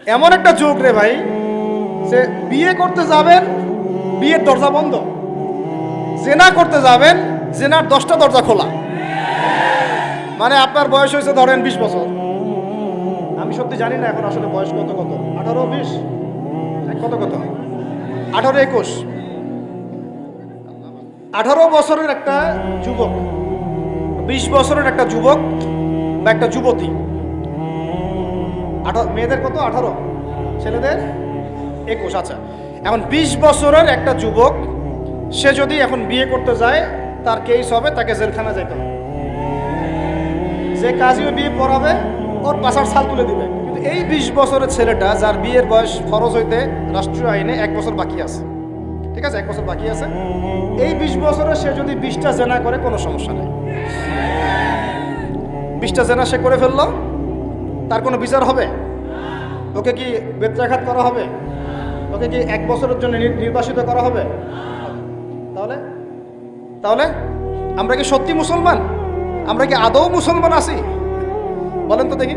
এমন একটা যুগ রে ভাই, সে বিয়ে করতে যাবেন, বিয়ের দরজা বন্ধ। জেনা করতে যাবেন, জেনার 10টা দরজা খোলা। মানে আপনার বয়স হয়েছে ধরেন 20 বছর। আমি সত্যি জানি না এখন আসলে বয়স কত কত, 18, 20, কত কত, 18, 21, 18 বছরের একটা যুবক, 20 বছরের একটা যুবক বা একটা যুবতী, মেয়েদের কত 18, ছেলেদের 21। আচ্ছা, এখন 20 বছরের একটা যুবক, সে যদি এখন বিয়ে করতে যায়, তার কেস হবে, তাকে জেলখানা যেতে হবে। যে কাজীও বিয়ে পড়াবে ওর পাশার ছাল তুলে দিবে। কিন্তু এই 20 বছরের ছেলেটা, যার বিয়ের বয়স ফরজ হইতে রাষ্ট্রীয় আইনে 1 বছর বাকি আছে, ঠিক আছে, 1 বছর বাকি আছে, এই 20 বছরে সে যদি 20টা জেনা করে কোনো সমস্যা নেই। 20টা জেনা সে করে ফেললো, তার কোনো বিচার হবে? ওকে কি বেত্রাঘাত করা হবে? ওকে কি 1 বছরের জন্য নির্বাসিত করা হবে? তাহলে তাহলে আমরা কি সত্যি মুসলমান? আমরা কি আদৌ মুসলমান আছি? বলেন তো দেখি।